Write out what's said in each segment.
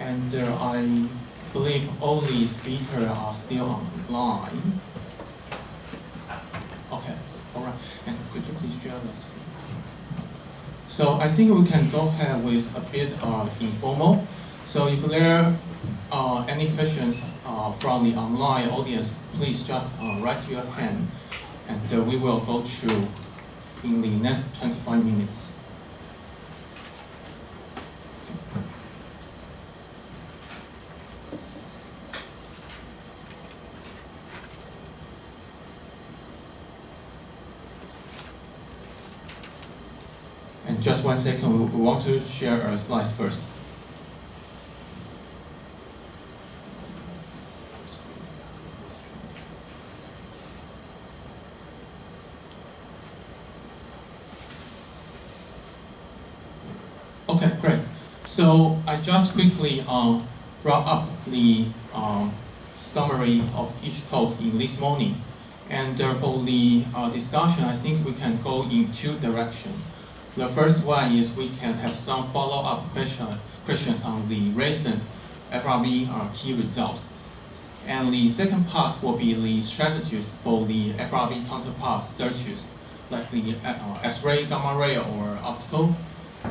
And I believe all the speakers are still online. Okay, all right. And could you please share this? So I think we can go ahead with a bit informal. So if there are any questions from the online audience, please just raise your hand, and we will go through in the next 25 minutes. And just 1 second, we want to share our slides first. Okay, great. So I just quickly wrap up the summary of each talk in this morning. And for the discussion, I think we can go in two directions. The first one is we can have some follow-up questions on the recent FRB key results. And the second part will be the strategies for the FRB counterpart searches, like the X-ray, gamma ray, or optical.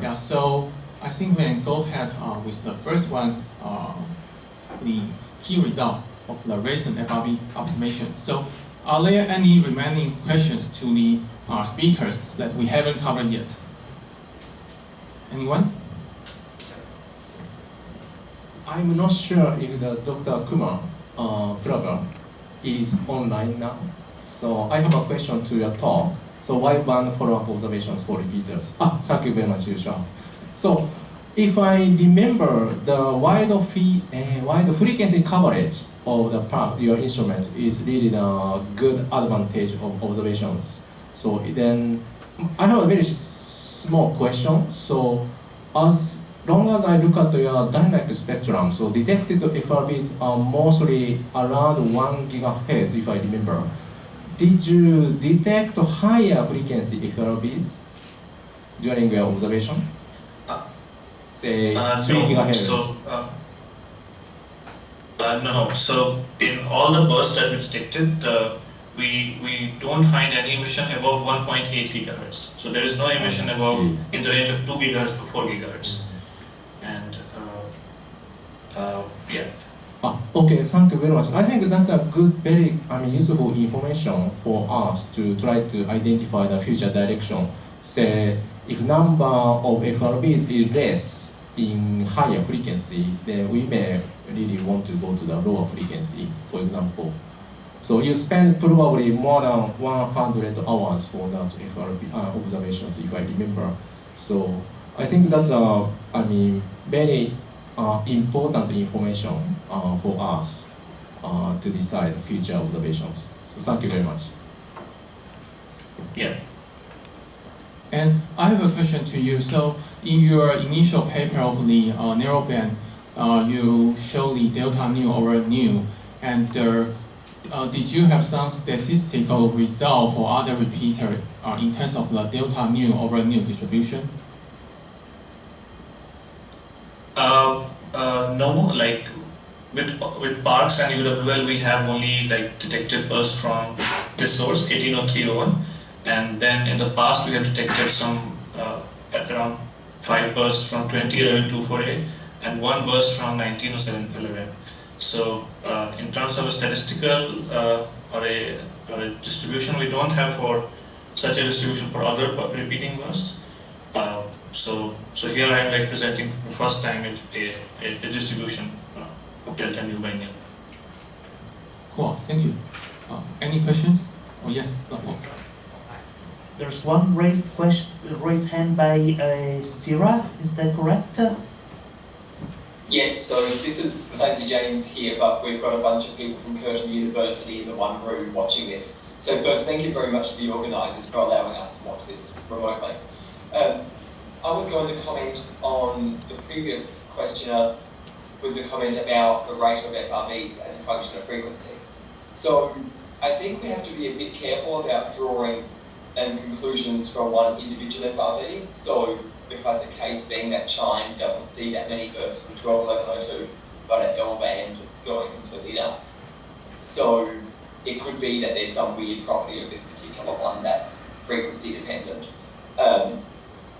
Yeah, so I think we can go ahead with the first one, the key result of the recent FRB optimization. So are there any remaining questions to the speakers that we haven't covered yet? Anyone? I'm not sure if the Dr. Kumar program is online now. So I have a question to your talk. So why ban follow-up observations for repeaters? Thank you very much, Yusha. So if I remember, the wide frequency coverage of your instrument is really the good advantage of observations. So then I have a very small question. So as long as I look at your dynamic spectrum, so detected FRBs are mostly around 1 gigahertz, if I remember. Did you detect higher frequency FRBs during your observation? Say 3 gigahertz. No. So in all the bursts that we detected, we don't find any emission above 1.8 gigahertz. So there is no emission above in the range of 2 gigahertz to 4 gigahertz. And yeah. Okay, thank you very much. I think that's a good, very useful information for us to try to identify the future direction. Say, if number of FRBs is less in higher frequency, then we may really want to go to the lower frequency, for example. So you spend probably more than 100 hours for that FRB observations, if I remember. So I think that's very important information for us to decide future observations. So thank you very much. Yeah. And I have a question to you. So in your initial paper of the narrowband, you show the delta nu over nu, and did you have some statistical result for other repeater in terms of the delta nu over nu distribution? No, like with Parks and UWL, we have only like detected bursts from this source 180301, and then in the past we have detected some around 5 bursts from 2011-248 and 1 burst from 1907-11. So in terms of a statistical or a distribution, we don't have for such a distribution for other repeating bursts. So here I am like presenting for the first time a distribution of delta nu by nu. Cool, thank you. Any questions? Oh yes. There's one raised hand by Sarah. Is that correct? Yes, so this is Clancy James here, but we've got a bunch of people from Curtin University in the one room watching this. So first, thank you very much to the organisers for allowing us to watch this remotely. I was going to comment on the previous questioner with the comment about the rate of FRBs as a function of frequency. So I think we have to be a bit careful about drawing conclusions from one individual FRB. So the classic case being that Chime doesn't see that many bursts from 12.11.02, but at L-band it's going completely nuts. So it could be that there's some weird property of this particular one that's frequency dependent.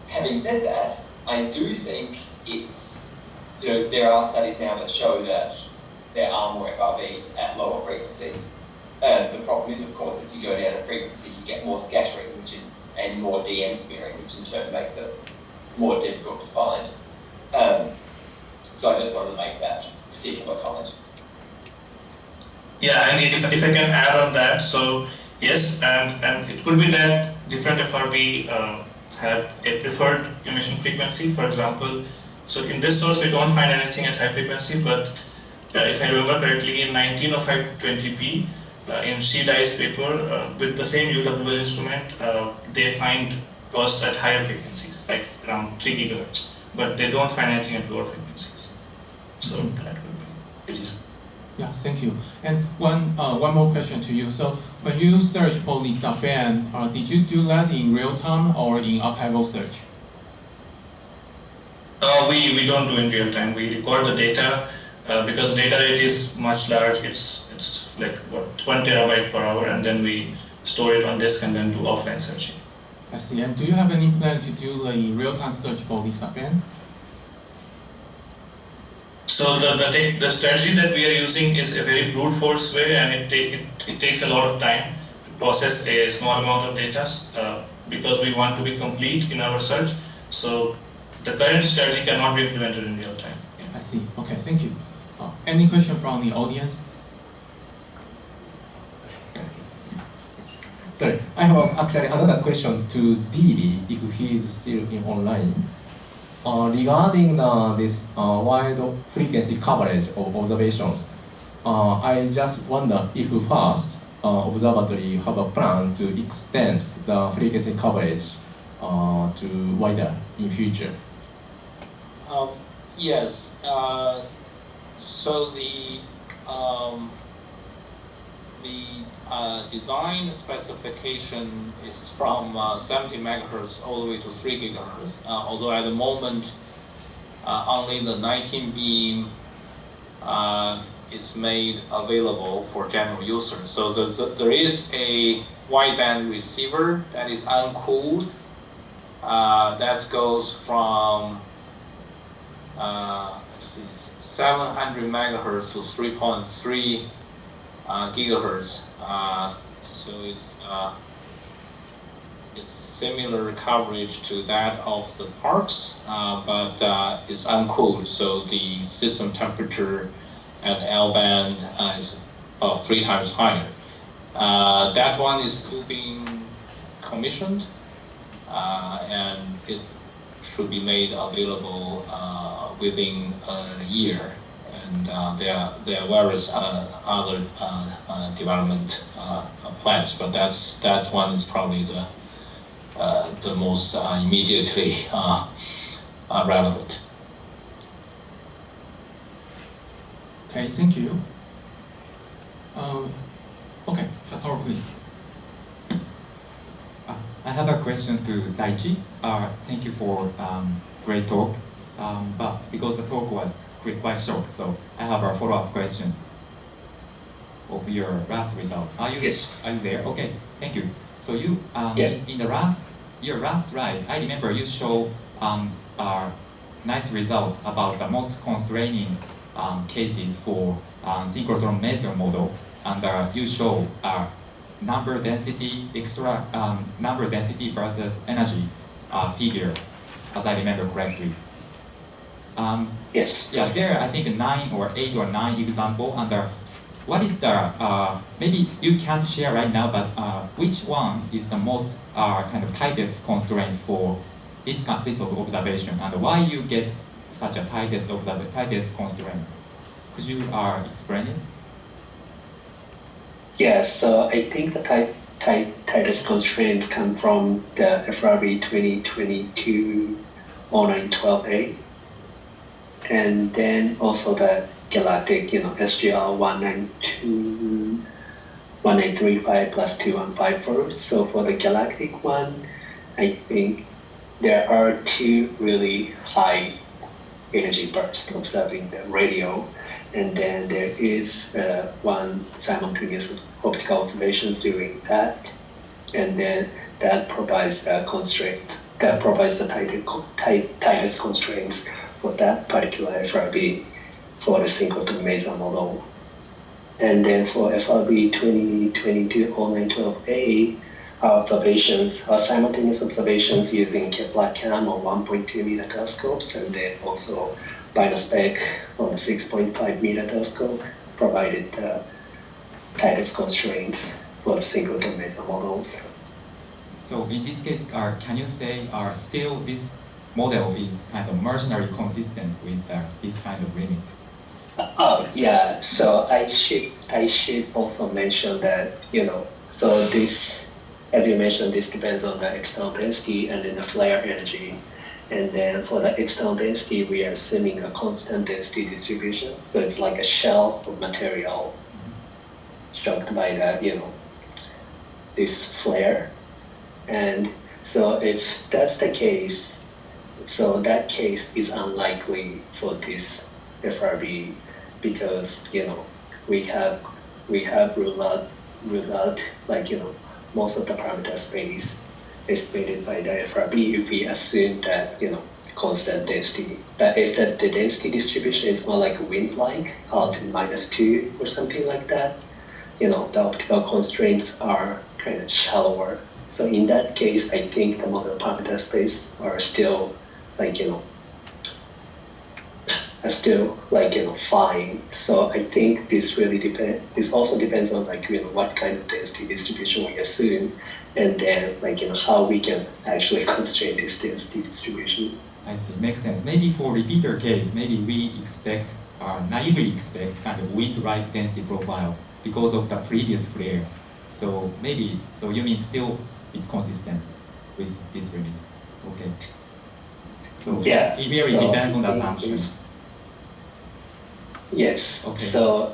Having said that, I do think it's, there are studies now that show that there are more FRBs at lower frequencies. The problem is, of course, as you go down in frequency, you get more scattering and more DM smearing, which in turn makes it more difficult to find. So I just wanted to make that particular comment. Yeah, and if I can add on that, so yes, and it could be that different FRB have a preferred emission frequency, for example. So in this source, we don't find anything at high frequency, but if I remember correctly, in 190520p, in Hsiu-Hsien's paper, with the same UWL instrument, they find bursts at higher frequencies, like around 3 gigahertz, but they don't find anything at lower frequencies. So that would be, it is. Yeah, thank you. And one more question to you. So when you search for the subband, did you do that in real time or in archival search? We don't do in real time. We record the data because the data rate is much large. It's like 1 terabyte per hour, and then we store it on disk and then do offline searching. I see. And do you have any plan to do a real-time search for the subband? So the strategy that we are using is a very brute force way, and it takes a lot of time to process a small amount of data because we want to be complete in our search. So the current strategy cannot be implemented in real time. I see. Okay, thank you. Any question from the audience? Sorry, I have actually another question to Didi, if he is still in online. Regarding this wide frequency coverage of observations, I just wonder if first observatory have a plan to extend the frequency coverage to wider in future. Yes. So the design specification is from 70 megahertz all the way to 3 gigahertz. Although at the moment, only the 19 beam is made available for general users. So there is a wideband receiver that is uncooled. That goes from 700 megahertz to 3.3 gigahertz. So it's similar coverage to that of the parks, but it's uncooled. So the system temperature at L band is about 3 times higher. That one is still being commissioned, and it should be made available within a year. And there are various other development plans, but that one is probably the most immediately relevant. Okay, thank you. Okay, Satoru, please. I have a question to Daichi. Thank you for great talk. But because the talk was quite short, so I have a follow-up question of your last result. Are you there? Okay, thank you. So you in your last slide, I remember you show nice results about the most constraining cases for synchrotron measure model, and you show number density versus energy figure, as I remember correctly. Yes. Yeah, there I think 9 or 8 or 9 example, and what is the maybe you can't share right now, but which one is the most kind of tightest constraint for this observation, and why you get such a tightest constraint? Could you explain it? Yes. So I think the tightest constraints come from the FRB 2022-0912A. And then also the galactic, SGR 1935 plus 2154. So for the galactic one, I think there are two really high energy bursts observing the radio, and then there is one simultaneous optical observations during that, and then that provides the constraint, that provides the tightest constraints for that particular FRB for the synchrotron maser model. And then for FRB 2022-0912A, our observations, our simultaneous observations using Kepler-Cam on 1.2 meter telescopes, and then also Binospec on a 6.5 meter telescope provided the tightest constraints for the synchrotron maser models. So in this case, can you say still this model is kind of marginally consistent with this kind of limit? Yeah. So I should also mention that, so this, as you mentioned, this depends on the external density and then the flare energy. And then for the external density, we are assuming a constant density distribution. So it's like a shell of material shocked by that, this flare. And so if that's the case, so that case is unlikely for this FRB because, we have ruled out most of the parameter space estimated by the FRB if we assume that, constant density. But if the density distribution is more like wind-like, out to -2 or something like that, the optical constraints are kind of shallower. So in that case, I think the model parameter space are still fine. So I think this really this also depends on what kind of density distribution we assume, and then how we can actually constrain this density distribution. I see, makes sense. Maybe for repeater case, maybe we expect naively expect kind of wind-like density profile because of the previous flare. So you mean still it's consistent with this limit? Okay. So yeah, it really depends on the assumption. Yes. Okay. So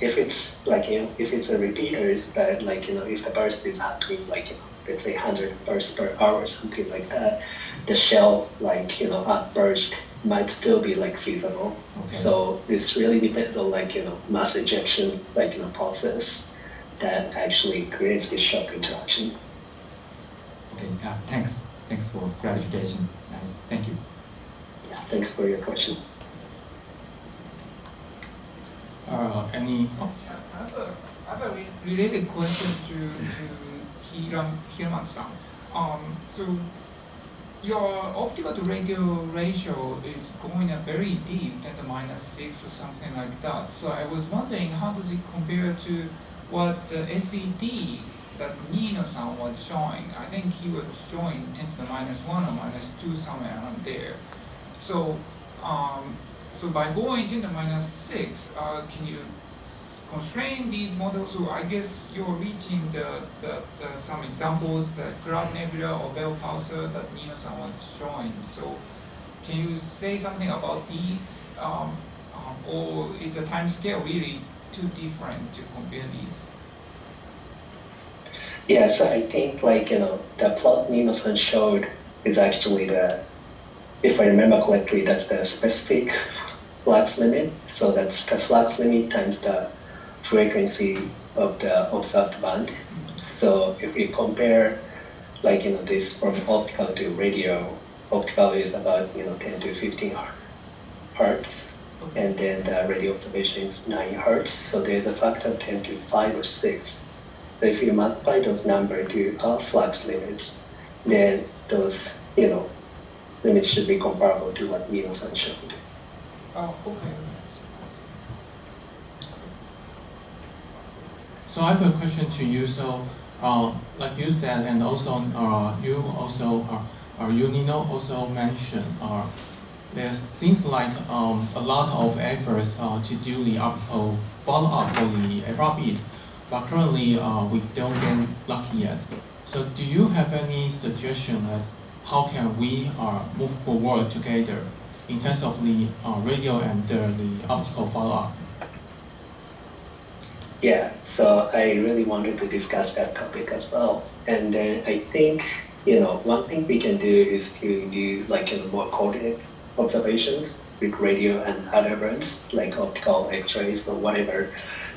if it's if it's a repeater, it's that if the burst is happening let's say 100 bursts per hour or something like that, the shell at burst might still be feasible. Okay. So this really depends on mass ejection process that actually creates this shock interaction. Okay. Thanks for clarification. Nice. Thank you. Yeah. Thanks for your question. Any? I have a related question to Hiramatsu-san. So your optical to radio ratio is going up very deep, 10 to -6 or something like that. So I was wondering, how does it compare to what SED that Nino-san was showing? I think he was showing 10 to the -1 or -2, somewhere around there. So by going 10 to -6, can you constrain these models? So I guess you're reaching some examples, the Cloud Nebula or Bell Pulsar that Nino-san was showing. So can you say something about these, or is the time scale really too different to compare these? Yeah, so I think the plot Nino-san showed is actually if I remember correctly, that's the specific flux limit. So that's the flux limit times the frequency of the observed band. So if we compare this from optical to radio, optical is about 10 to 15 hertz, and then the radio observation is 9 hertz. So there's a factor of 10 to 5 or 6. So if you multiply those numbers to our flux limits, then those limits should be comparable to what Nino-san showed. Oh, okay. So I have a question to you. So, like you said, and also you Nino also mentioned, there seems like a lot of efforts to do the optical follow-up for the FRBs, but currently we don't get lucky yet. So do you have any suggestion that how can we move forward together in terms of the radio and the optical follow-up? Yeah, so I really wanted to discuss that topic as well. And then I think, one thing we can do is to do more coordinate observations with radio and other bands, like optical X-rays or whatever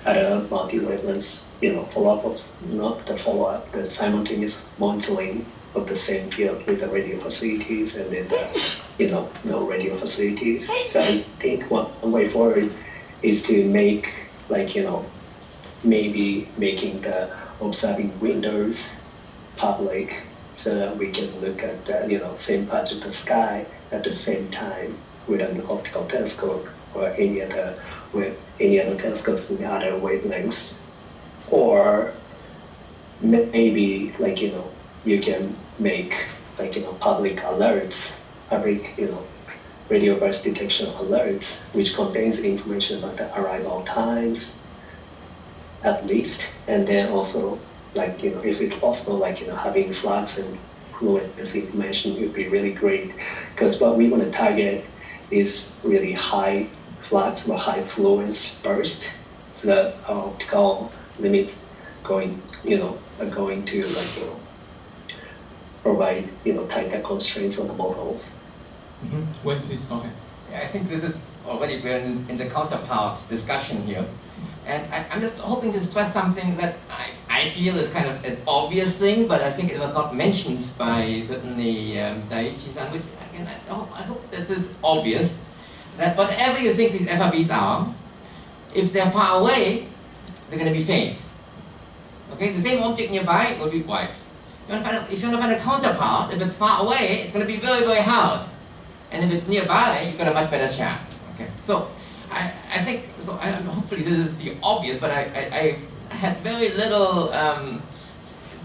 other multi-wavelengths, follow-ups, not the follow-up, the simultaneous monitoring of the same field with the radio facilities and then no radio facilities. So I think one way forward is to make maybe making the observing windows public so that we can look at the same part of the sky at the same time with an optical telescope or any other telescopes in the other wavelengths. Or maybe you can make public alerts, public radio burst detection alerts, which contains information about the arrival times at least, and then also if it's possible having flags and fluence information would be really great, because what we want to target is really high flux or high fluence burst, so that our optical limits are going to provide tighter constraints on the models. Wait, please go ahead. I think this is already been in the counterpart discussion here. And I'm just hoping to stress something that I feel is kind of an obvious thing, but I think it was not mentioned by certainly Daiichi-san, which again, I hope this is obvious, that whatever you think these FRBs are, if they're far away, they're going to be faint. Okay, the same object nearby will be white. If you want to find a counterpart, if it's far away, it's going to be very, very hard. And if it's nearby, you've got a much better chance. Okay, so I think, hopefully this is the obvious, but I had very little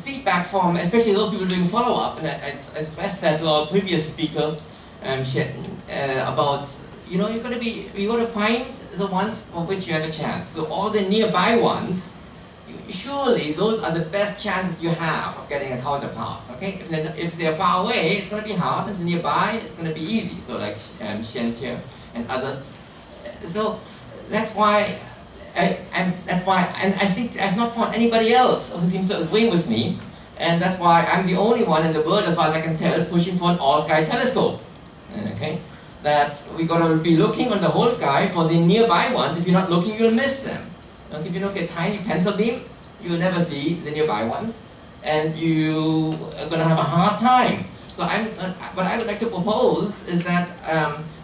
feedback from, especially those people doing follow-up, and I stressed that to our previous speaker, about, you're going to find the ones for which you have a chance. So all the nearby ones, surely those are the best chances you have of getting a counterpart. Okay, if they're far away, it's going to be hard. If they're nearby, it's going to be easy. So like Hsiu-Hsien and others. So that's why, and I think I've not found anybody else who seems to agree with me, and that's why I'm the only one in the world, as far as I can tell, pushing for an all-sky telescope. Okay, that we're going to be looking on the whole sky for the nearby ones. If you're not looking, you'll miss them. If you look at tiny pencil beam, you'll never see the nearby ones, and you are going to have a hard time. So what I would like to propose is that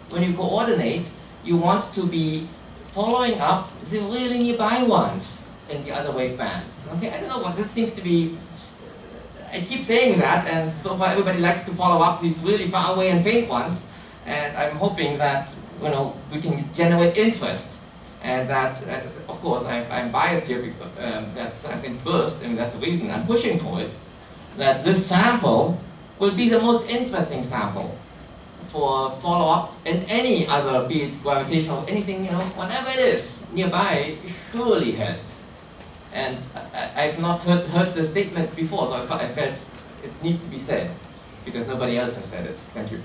when you coordinate, you want to be following up the really nearby ones in the other wave bands. Okay, I don't know what this seems to be. I keep saying that, and so far everybody likes to follow up these really far away and faint ones, and I'm hoping that we can generate interest. And that, of course, I'm biased here because that's, I think, burst, and that's the reason I'm pushing for it, that this sample will be the most interesting sample for follow-up in any other, be it gravitational, anything, whatever it is, nearby surely helps. And I've not heard the statement before, so I felt it needs to be said, because nobody else has said it. Thank you.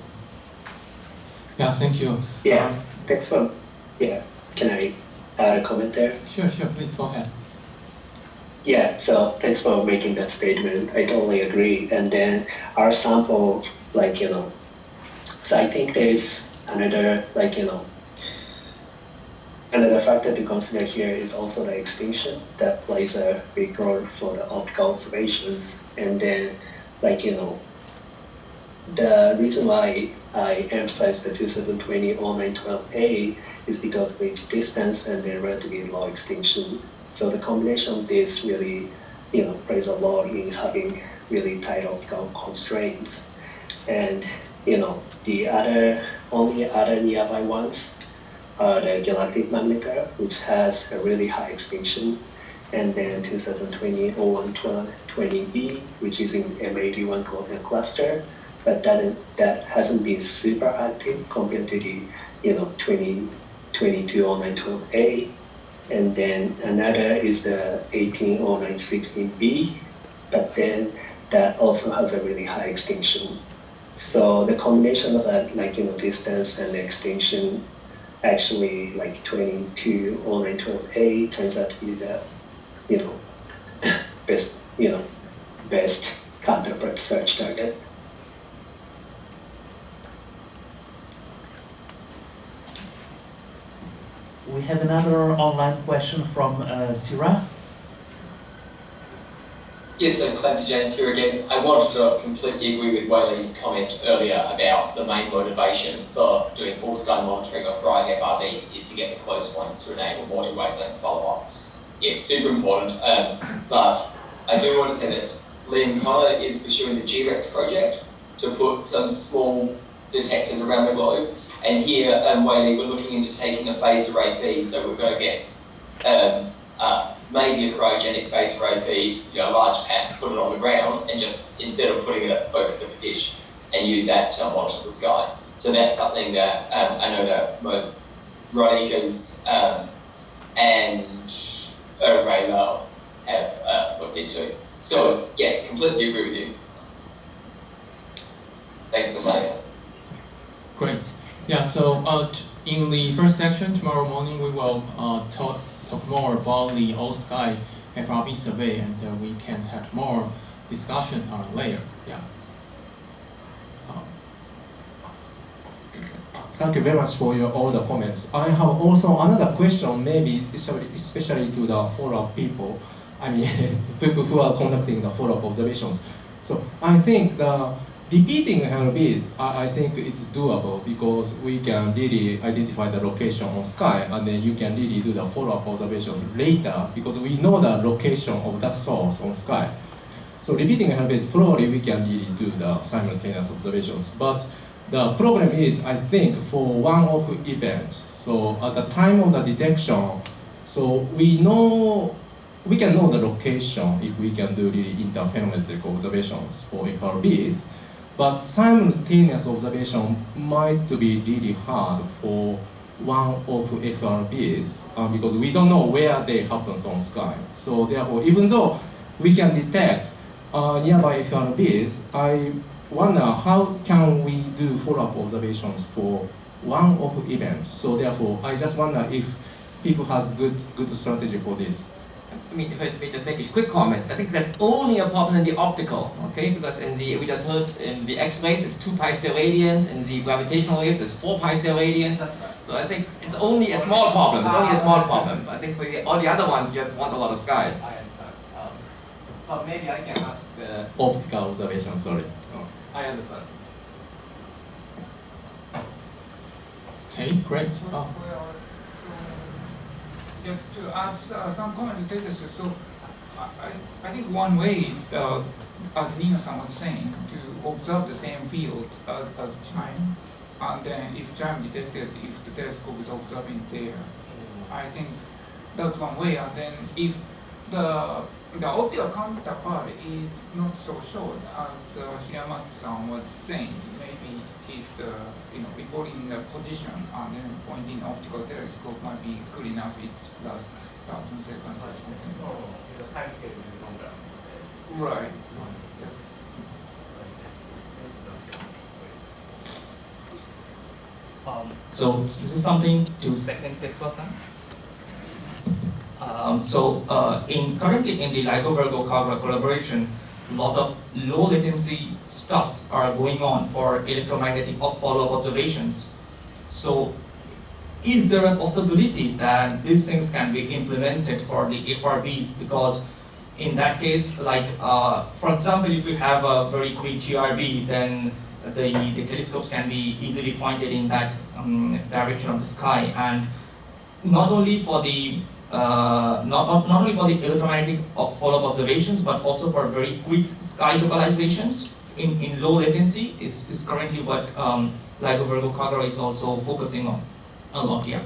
Yeah, thank you. Yeah, thanks for, can I add a comment there? Sure, please go ahead. Yeah, so thanks for making that statement. I totally agree. And then our sample, so I think there's another, another factor to consider here is also the extinction that plays a big role for the optical observations. And then, the reason why I emphasize the 2020 0912A is because of its distance and the relatively low extinction. So the combination of this really, plays a role in having really tight optical constraints. And, the only other nearby ones are the galactic magnetar, which has a really high extinction, and then 2020 0120B, which is in M81 coordinate cluster, but that hasn't been super active compared to the 2022 0912A. And then another is the 180916B, but then that also has a really high extinction. So the combination of that, distance and the extinction, actually 22 0912A turns out to be the, best counterpart search target. We have another online question from Sira. Yes, so Clancy James here again. I wanted to completely agree with Wei-Li's comment earlier about the main motivation for doing all-sky monitoring of dry FRBs is to get the close ones to enable morning wavelength follow-up. Yeah, it's super important, but I do want to say that Liam Connor is pursuing the G-Rex project to put some small detectors around the globe. And here, Wei-Li, we're looking into taking a phased array feed, so we're going to get maybe a cryogenic phased array feed, a large path, put it on the ground, and just instead of putting it at the focus of a dish, and use that to monitor the sky. So that's something that I know that both Ronica's and Rayla have looked into. So yes, completely agree with you. Thanks for saying that. Great. Yeah, so in the first section tomorrow morning, we will talk more about the all-sky FRB survey, and we can have more discussion later. Yeah. Thank you very much for all the comments. I have also another question, maybe especially to the follow-up people. I mean, people who are conducting the follow-up observations. So I think the repeating FRBs, I think it's doable because we can really identify the location on sky, and then you can really do the follow-up observation later because we know the location of that source on sky. So repeating FRBs, probably we can really do the simultaneous observations. But the problem is, I think, for one-off events, so at the time of the detection, so we can know the location if we can do really interferometric observations for FRBs, but simultaneous observation might be really hard for one-off FRBs because we don't know where they happen on sky. So therefore, even though we can detect nearby FRBs, I wonder how can we do follow-up observations for one-off events. So therefore, I just wonder if people has good strategy for this. I mean, if I may just make a quick comment, I think that's only a problem in the optical, okay? Because we just heard in the X-rays it's 2 pi steradians, in the gravitational waves it's 4 pi steradians. So I think it's only a small problem. It's only a small problem. I think for all the other ones, you just want a lot of sky. I understand. But maybe I can ask the optical observation. Sorry. I understand. Okay, great. Just to add some comment to this, so I think one way is, as Nino-san was saying, to observe the same field as chime, and then if chime detected, if the telescope is observing there, I think that's one way. And then if the optical counterpart is not so short, as Hiramatsu-san was saying, maybe if the recording the position and then pointing optical telescope might be good enough, it's last 1,000 seconds or something. The time scale will be longer. Right. So this is something to second Texas-san. Currently in the LIGO Virgo collaboration, a lot of low latency stuff are going on for electromagnetic follow-up observations. So is there a possibility that these things can be implemented for the FRBs? Because in that case, like for example, if you have a very quick GRB, then the telescopes can be easily pointed in that direction of the sky, and not only for the not only for the electromagnetic follow-up observations, but also for very quick sky localizations in low latency is currently what LIGO Virgo Kagura is also focusing on a lot here.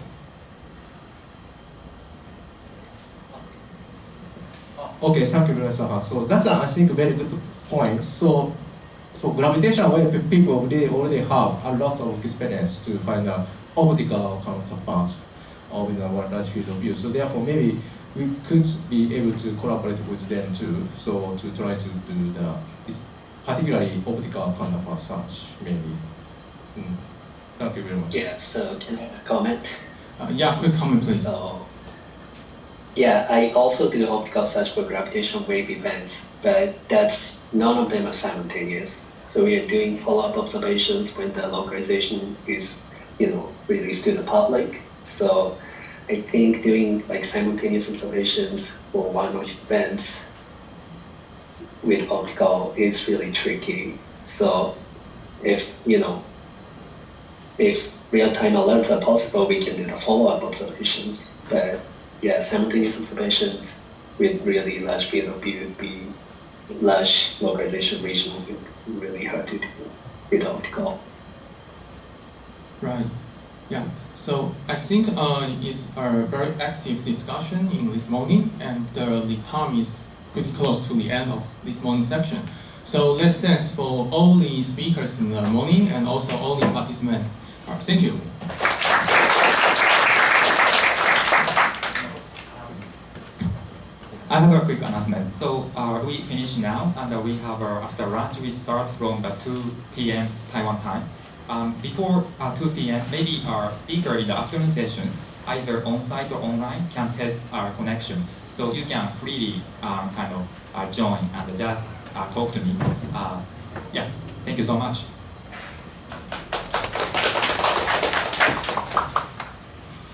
Okay, thank you very much, Saha. So that's I think a very good point. So for gravitational wave, people already have a lot of experience to find an optical counterpart of the large field of view. So therefore, maybe we could be able to collaborate with them too. So to try to do particularly optical counterpart search, maybe. Thank you very much. Yeah. So can I comment? Yeah, quick comment, please. So, yeah, I also do optical search for gravitational wave events, but none of them are simultaneous. So we are doing follow-up observations when the localization is, released to the public. So I think doing like simultaneous observations for one or two events with optical is really tricky. So if if real-time alerts are possible, we can do the follow-up observations. But yeah, simultaneous observations with really large field of view would be large localization region would be really hard to do with optical. Right. Yeah. So I think it's a very active discussion in this morning, and the time is pretty close to the end of this morning section. So let's thanks for all the speakers in the morning and also all the participants. Thank you. I have a quick announcement. So we finish now, and we have after lunch we start from the 2 p.m. Taiwan time. Before 2 p.m., maybe our speaker in the afternoon session, either on-site or online, can test our connection. So you can freely join and just talk to me. Yeah, thank you so much.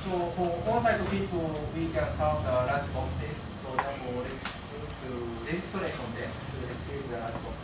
So for on-site people, we can sound the large boxes. So therefore, let's move to registration desk to receive the large boxes.